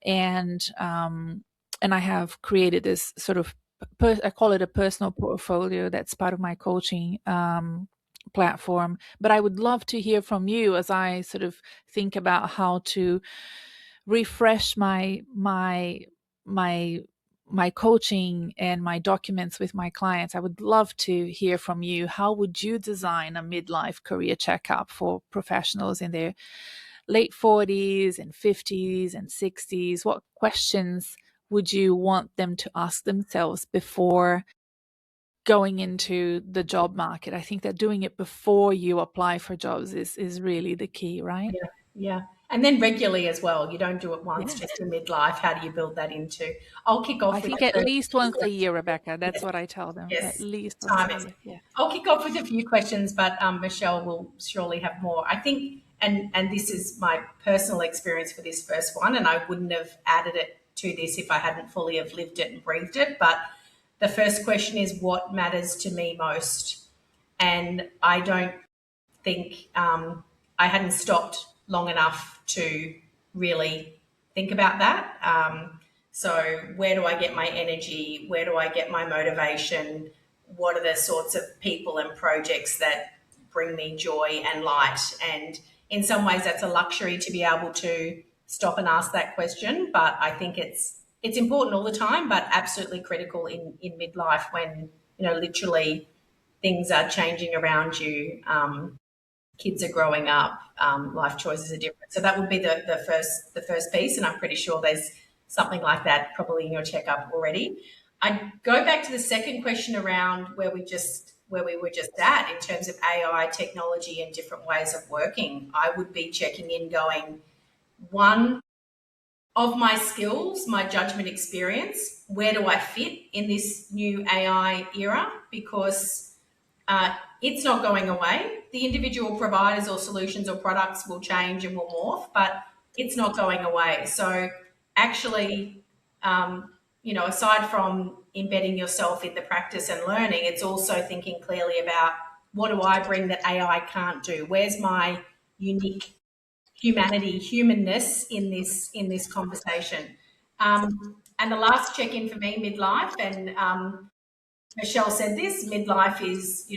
and I have created this sort of I call it a personal portfolio that's part of my coaching platform. But I would love to hear from you as I sort of think about how to refresh my coaching and my documents with my clients. I would love to hear from you. How would you design a midlife career checkup for professionals in their late 40s and 50s and 60s? What questions would you want them to ask themselves before going into the job market? I think that doing it before you apply for jobs is really the key, right? Yeah. And then regularly as well. You don't do it once, just in midlife. How do you build that into? I'll kick off I with think the at first least once a year, Rebecca. That's what I tell them. At yes, least once time a it. year. Yeah. I'll kick off with a few questions, but Michelle will surely have more. I think, and this is my personal experience for this first one, and I wouldn't have added it to this if I hadn't fully have lived it and breathed it. But the first question is, what matters to me most? And I don't think I hadn't stopped long enough to really think about that. So where do I get my energy? Where do I get my motivation? What are the sorts of people and projects that bring me joy and light? And in some ways, that's a luxury to be able to stop and ask that question. But I think it's important all the time, but absolutely critical in midlife when literally things are changing around you. Kids are growing up, life choices are different. So that would be the first piece, and I'm pretty sure there's something like that probably in your checkup already. I go back to the second question around where we were just at in terms of AI technology and different ways of working. I would be checking in, going, one of my skills, my judgment experience, where do I fit in this new AI era? Because it's not going away. The individual providers or solutions or products will change and will morph, but it's not going away. So actually, aside from embedding yourself in the practice and learning, it's also thinking clearly about what do I bring that AI can't do? Where's my unique humanness in this conversation? And the last check-in for me, midlife, and Michelle said this, midlife is,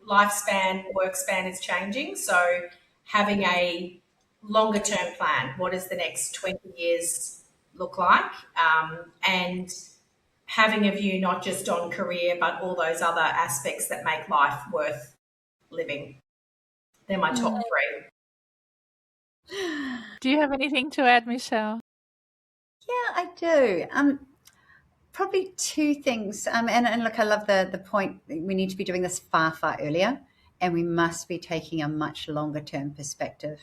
lifespan, work span is changing. So having a longer term plan, what does the next 20 years look like? And having a view not just on career, but all those other aspects that make life worth living. They're my top three. Do you have anything to add, Michelle? Yeah, I do. Probably two things. And look, I love the point. We need to be doing this far, far earlier, and we must be taking a much longer term perspective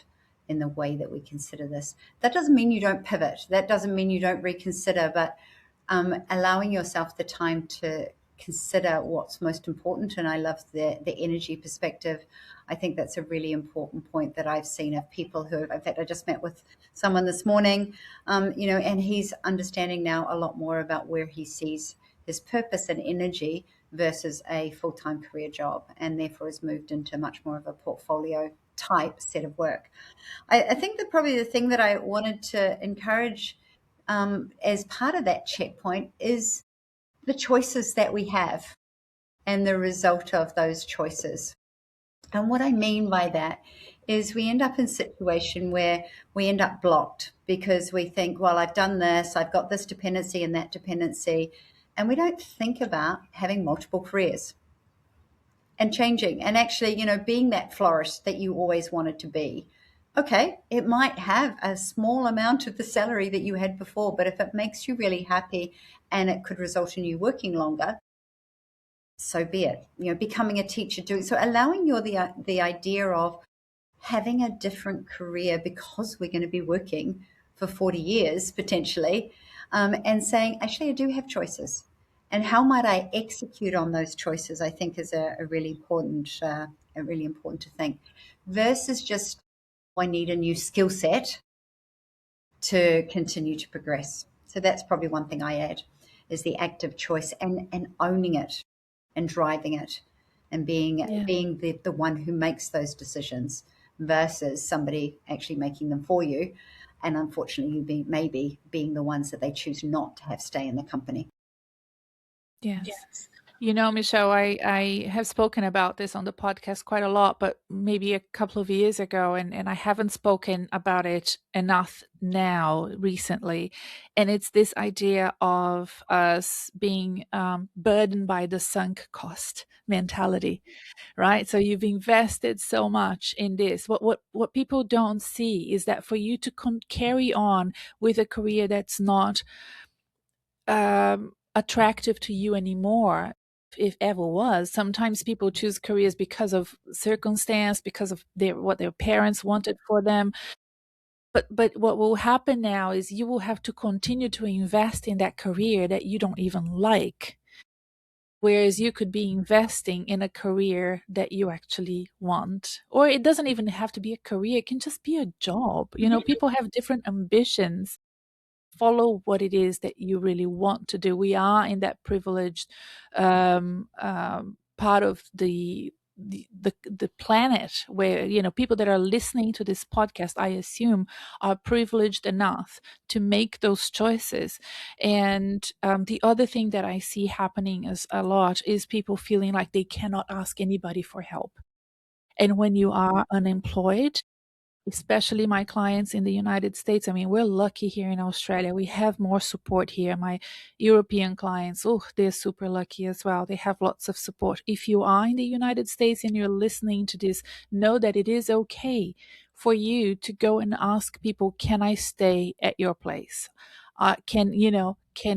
in the way that we consider this. That doesn't mean you don't pivot. That doesn't mean you don't reconsider, but allowing yourself the time to consider what's most important. And I love the energy perspective. I think that's a really important point that I've seen of people who, in fact, I just met with someone this morning, and he's understanding now a lot more about where he sees his purpose and energy versus a full-time career job, and therefore has moved into much more of a portfolio type set of work. I think that probably the thing that I wanted to encourage as part of that checkpoint is the choices that we have and the result of those choices. And what I mean by that is we end up in a situation where we end up blocked because we think, well, I've done this, I've got this dependency and that dependency, and we don't think about having multiple careers and changing and actually, being that florist that you always wanted to be. Okay, it might have a small amount of the salary that you had before, but if it makes you really happy and it could result in you working longer, so be it. Becoming a teacher, so allowing the idea of having a different career because we're going to be working for 40 years potentially, and saying, actually, I do have choices. And how might I execute on those choices, I think is a really important to think, versus just, I need a new skill set to continue to progress. So that's probably one thing I add, is the active choice and owning it and driving it and being the one who makes those decisions versus somebody actually making them for you. And unfortunately, you maybe being the ones that they choose not to have stay in the company. Yes. Michelle, I have spoken about this on the podcast quite a lot, but maybe a couple of years ago, and I haven't spoken about it enough now recently. And it's this idea of us being burdened by the sunk cost mentality, right? So you've invested so much in this. What people don't see is that for you to carry on with a career that's not attractive to you anymore, if ever was. Sometimes people choose careers because of circumstance, because of what their parents wanted for them. But what will happen now is you will have to continue to invest in that career that you don't even like. Whereas you could be investing in a career that you actually want. Or it doesn't even have to be a career, it can just be a job. People have different ambitions. Follow what it is that you really want to do. We are in that privileged part of the planet where people that are listening to this podcast, I assume, are privileged enough to make those choices. And the other thing that I see happening is a lot is people feeling like they cannot ask anybody for help. And when you are unemployed, especially my clients in the United States. I mean, we're lucky here in Australia. We have more support here. My European clients, they're super lucky as well. They have lots of support. If you are in the United States and you're listening to this, know that it is okay for you to go and ask people, can I stay at your place? Can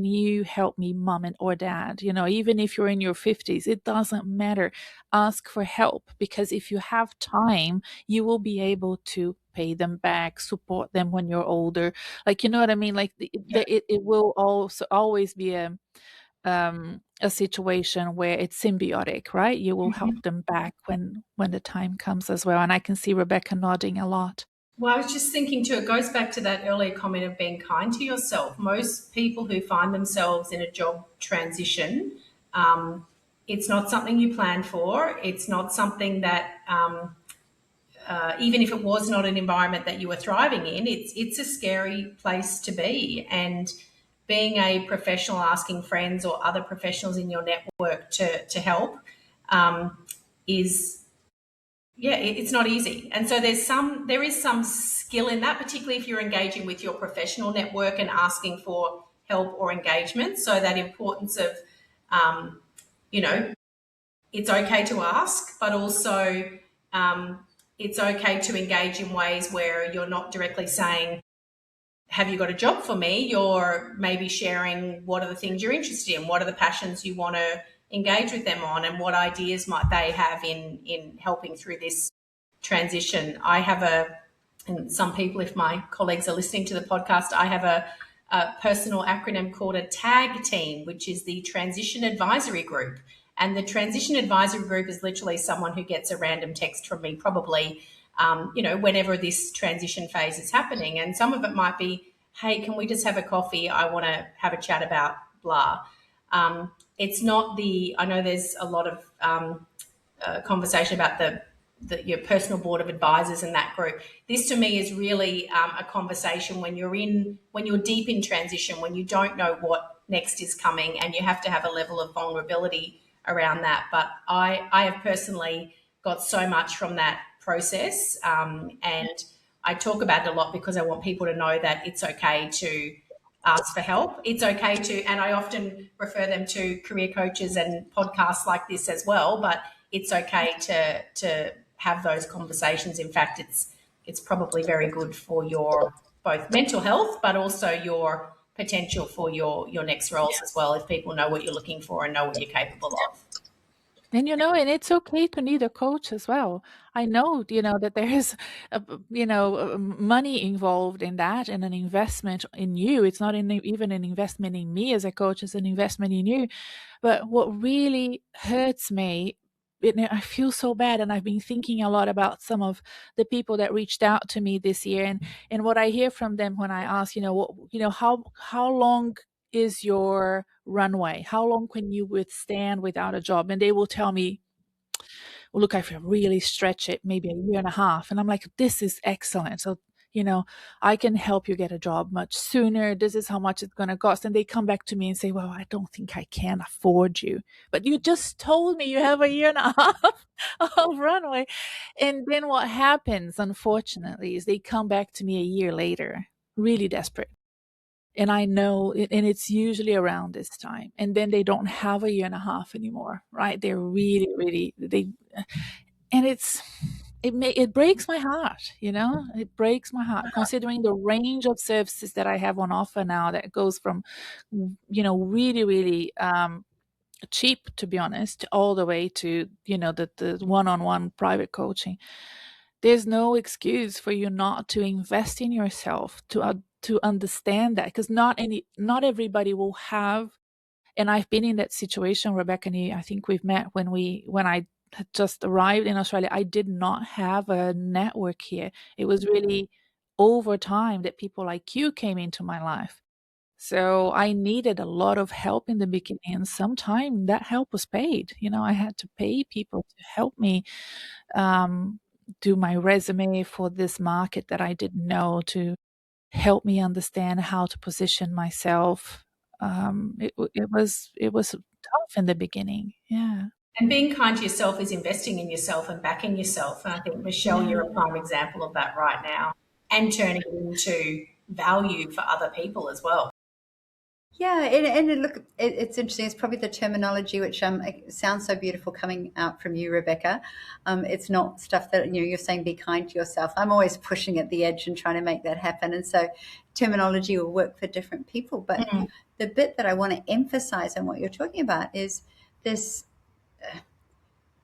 you help me, mom or dad? Even if you're in your 50s, it doesn't matter. Ask for help, because if you have time, you will be able to pay them back, support them when you're older. Like, you know what I mean? Like it will also always be a situation where it's symbiotic, right? You will help them back when the time comes as well. And I can see Rebecca nodding a lot. Well, I was just thinking too, it goes back to that earlier comment of being kind to yourself. Most people who find themselves in a job transition, it's not something you plan for. It's not something that, even if it was not an environment that you were thriving in, it's a scary place to be. And being a professional, asking friends or other professionals in your network to help is, it's not easy. And so there is some skill in that, particularly if you're engaging with your professional network and asking for help or engagement. So that importance of, it's okay to ask, but also it's okay to engage in ways where you're not directly saying, have you got a job for me? You're maybe sharing what are the things you're interested in, what are the passions you want to engage with them on, and what ideas might they have in helping through this transition. I have and some people, if my colleagues are listening to the podcast, I have a personal acronym called a TAG team, which is the Transition Advisory Group. And the Transition Advisory Group is literally someone who gets a random text from me, probably, whenever this transition phase is happening. And some of it might be, hey, can we just have a coffee? I want to have a chat about blah. It's not I know there's a lot of conversation about your personal board of advisors in that group. This to me is really a conversation when you're deep in transition, when you don't know what next is coming, and you have to have a level of vulnerability around that. But I have personally got so much from that process, and I talk about it a lot because I want people to know that it's okay to ask for help. It's okay to, and I often refer them to career coaches and podcasts like this as well, but it's okay to have those conversations. In fact, it's probably very good for your both mental health, but also your potential for your next roles as well, if people know what you're looking for and know what you're capable of. And and it's okay to need a coach as well. I know, that there's, money involved in that and an investment in you. It's not even an investment in me as a coach, it's an investment in you. But what really hurts me, I feel so bad, and I've been thinking a lot about some of the people that reached out to me this year, and what I hear from them when I ask, how long is your runway? How long can you withstand without a job? And they will tell me, well, look, I feel really stretch it, maybe a year and a half. And I'm like, this is excellent. So, I can help you get a job much sooner. This is how much it's going to cost. And they come back to me and say, well, I don't think I can afford you. But you just told me you have a year and a half of runway. And then what happens, unfortunately, is they come back to me a year later, really desperate. And I know, and it's usually around this time. And then they don't have a year and a half anymore, right? They're really, really, and it breaks my heart, it breaks my heart, considering the range of services that I have on offer now that goes from, really, really, cheap, to be honest, all the way to, the one-on-one private coaching. there's no excuse for you not to invest in yourself, to understand that, because not everybody will have. And I've been in that situation, Rebecca, and I think we've met when I had just arrived in Australia. I did not have a network here. It was really over time that people like you came into my life. So I needed a lot of help in the beginning, and sometimes that help was paid. I had to pay people to help me do my resume for this market that I didn't know, to help me understand how to position myself. It was tough in the beginning. Yeah. And being kind to yourself is investing in yourself and backing yourself. And I think, Michelle, Yeah. you're a prime example of that right now, and turning it into value for other people as well. Yeah, and look, it's interesting. It's probably the terminology which it sounds so beautiful coming out from you, Rebecca. It's not stuff that you're saying. Be kind to yourself. I'm always pushing at the edge and trying to make that happen. And so, terminology will work for different people. But the bit that I want to emphasize on what you're talking about is this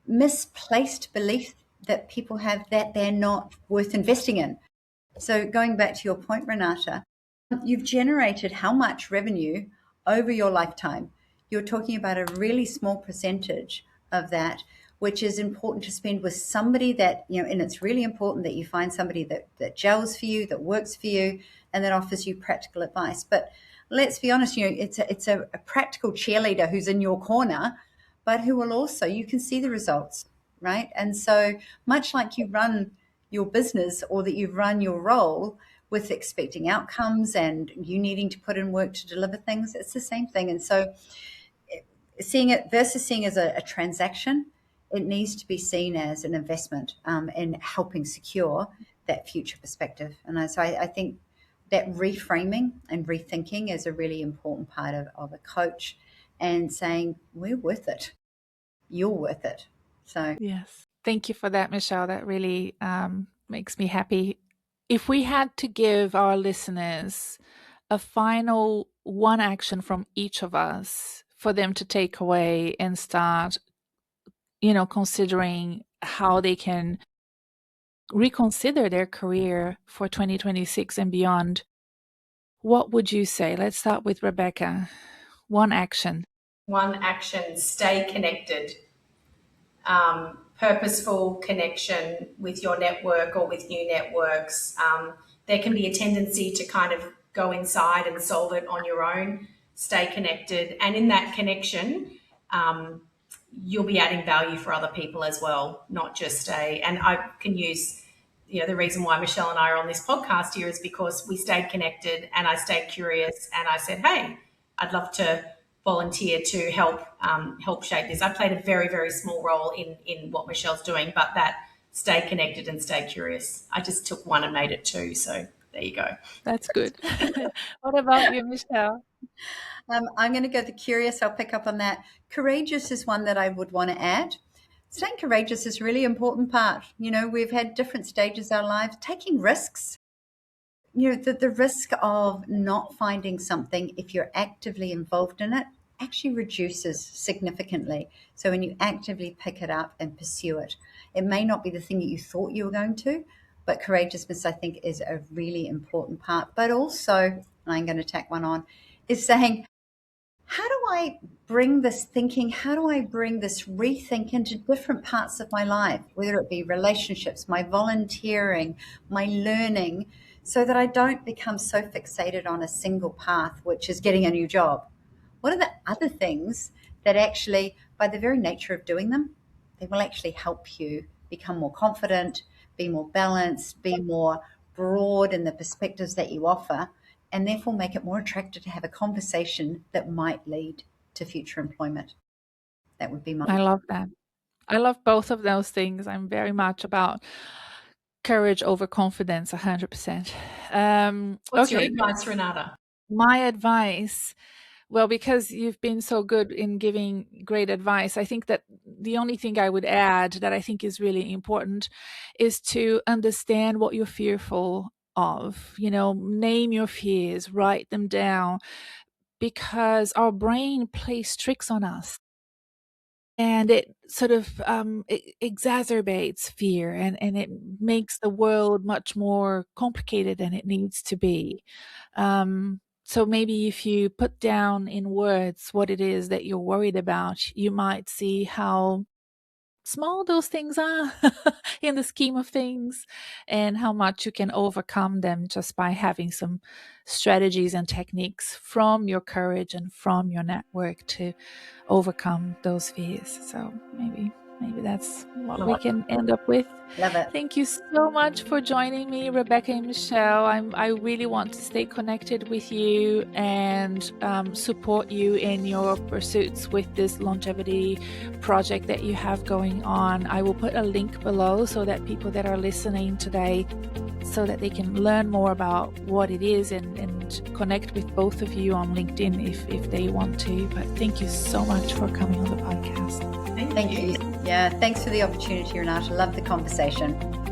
misplaced belief that people have that they're not worth investing in. So, going back to your point, Renata, you've generated how much revenue over your lifetime? You're talking about a really small percentage of that, which is important to spend with somebody that, and it's really important that you find somebody that gels for you, that works for you, and that offers you practical advice. But let's be honest, it's a practical cheerleader who's in your corner, but who will also, you can see the results, right? And so much like you run your business or that you run your role with expecting outcomes and you needing to put in work to deliver things, it's the same thing. And so seeing it versus seeing as a transaction, it needs to be seen as an investment in helping secure that future perspective. And so I think that reframing and rethinking is a really important part of a coach, and saying, we're worth it. You're worth it. So Yes. Thank you for that, Michelle. That really makes me happy. If we had to give our listeners a final one action from each of us for them to take away and start, considering how they can reconsider their career for 2026 and beyond, what would you say? Let's start with Rebecca. One action. One action: stay connected. Purposeful connection with your network or with new networks. There can be a tendency to kind of go inside and solve it on your own. Stay connected, and in that connection, you'll be adding value for other people as well, not just and I can use, the reason why Michelle and I are on this podcast here is because we stayed connected and I stayed curious, and I said, hey, I'd love to volunteer to help shape this. I played a very, very small role in what Michelle's doing, but that stay connected and stay curious, I just took one and made it two. So there you go. That's good. What about you, Michelle? I'm going to go the curious. I'll pick up on that. Courageous is one that I would want to add. Staying courageous is a really important part. We've had different stages of our lives, taking risks. The risk of not finding something, if you're actively involved in it, actually reduces significantly. So when you actively pick it up and pursue it, it may not be the thing that you thought you were going to, but courageousness, I think, is a really important part. But also, and I'm going to tack one on, is saying, how do I bring this thinking, how do I bring this rethink into different parts of my life, whether it be relationships, my volunteering, my learning, so that I don't become so fixated on a single path, which is getting a new job? What are the other things that actually, by the very nature of doing them, they will actually help you become more confident, be more balanced, be more broad in the perspectives that you offer, and therefore make it more attractive to have a conversation that might lead to future employment? That would be my... I love that. I love both of those things. I'm very much about courage over confidence, 100%. What's your advice, Renata? My advice, well, because you've been so good in giving great advice, I think that the only thing I would add that I think is really important is to understand what you're fearful of. Name your fears, write them down, because our brain plays tricks on us. And it sort of it exacerbates fear, and it makes the world much more complicated than it needs to be. So maybe if you put down in words what it is that you're worried about, you might see how small those things are in the scheme of things, and how much you can overcome them just by having some strategies and techniques from your courage and from your network to overcome those fears. So maybe that's what we can end up with. Love it. Thank you so much for joining me, Rebecca and Michelle. I really want to stay connected with you and support you in your pursuits with this longevity project that you have going on. I will put a link below so that people that are listening today, so that they can learn more about what it is and connect with both of you on LinkedIn if they want to. But thank you so much for coming on the podcast. Thank you. Yeah, thanks for the opportunity, Renata. Love the conversation.